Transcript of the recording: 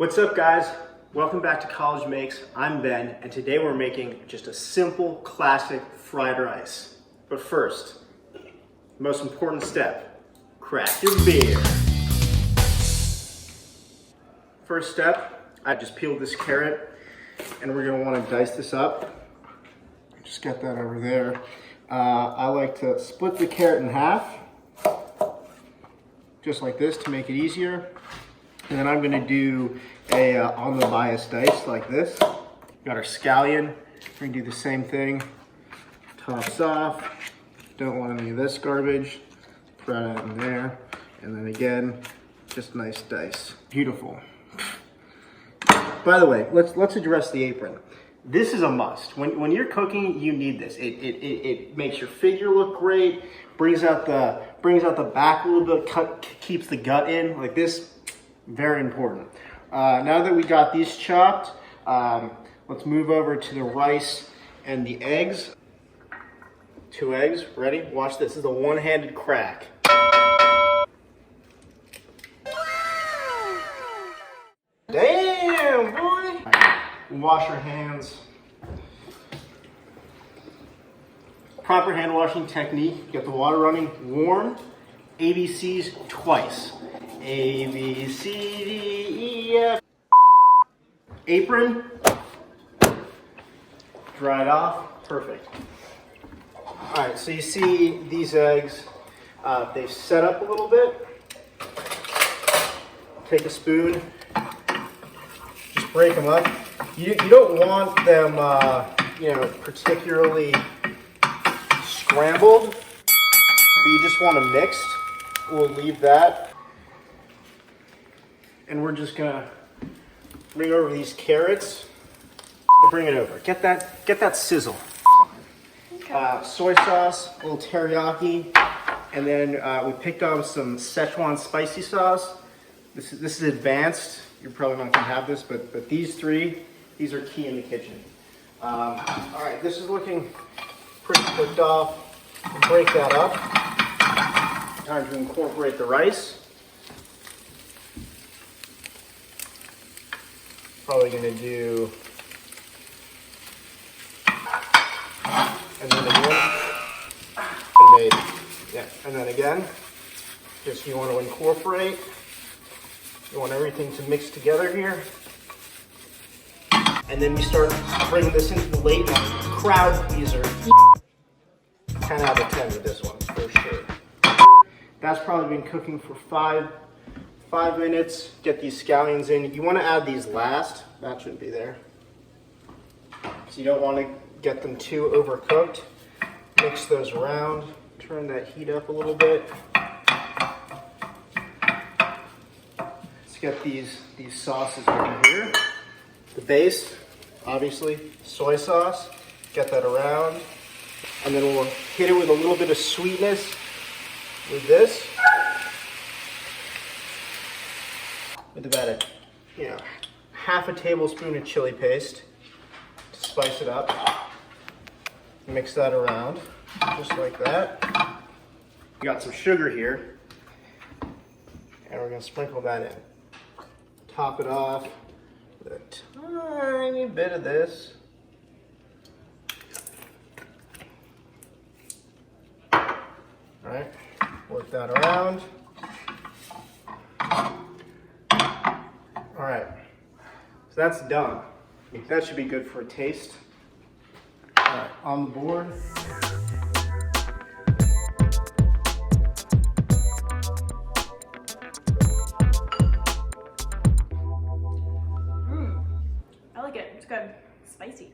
What's up, guys? Welcome back to College Makes. I'm Ben, and today we're making just a simple, classic fried rice. But first, the most important step, crack your beer. First step, I just peeled this carrot, and we're gonna wanna dice this up. Just get that over there. I like to split the carrot in half, just like this to make it easier. And then I'm gonna do a on the bias dice like this. Got our scallion. We're gonna do the same thing. Tops off. Don't want any of this garbage. Throw that in there. And then again, just nice dice. Beautiful. By the way, let's address the apron. This is a must. When you're cooking, you need this. It makes your figure look great. Brings out the back a little bit. Keeps the gut in like this. Very important. Now that we got these chopped, let's move over to the rice and the eggs. 2 eggs, ready? Watch this. This is a one-handed crack. Damn, boy! Wash your hands. Proper hand washing technique. Get the water running warm. ABCs twice. A, B, C, D, E, F. Apron. Dried off. Perfect. All right, so you see these eggs, they've set up a little bit. Take a spoon, just break them up. You don't want them, particularly scrambled, but you just want them mixed. We'll leave that. And we're just gonna bring over these carrots. Bring it over. Get that sizzle. Okay. Soy sauce, a little teriyaki, and then we picked up some Szechuan spicy sauce. This is advanced. You're probably not gonna have this, but these are key in the kitchen. All right, this is looking pretty cooked off. We'll break that up. Time to incorporate the rice. Probably gonna do, and then again, and then again, just you want to incorporate, you want everything to mix together here. And then we start bringing this into the late night crowd pleaser. 10 out of 10 with this one, for sure. That's probably been cooking for 5 minutes. Get these scallions in. You want to add these last. That shouldn't be there. So you don't want to get them too overcooked. Mix those around. Turn that heat up a little bit. Let's get these sauces over here. The base, obviously, soy sauce. Get that around. And then we'll hit it with a little bit of sweetness with this. With about half a tablespoon of chili paste to spice it up. Mix that around, just like that. We got some sugar here, and we're gonna sprinkle that in. Top it off with a tiny bit of this. All right, work that around. All right, so that's done. That should be good for a taste. All right, on the board. I like it, it's good, spicy.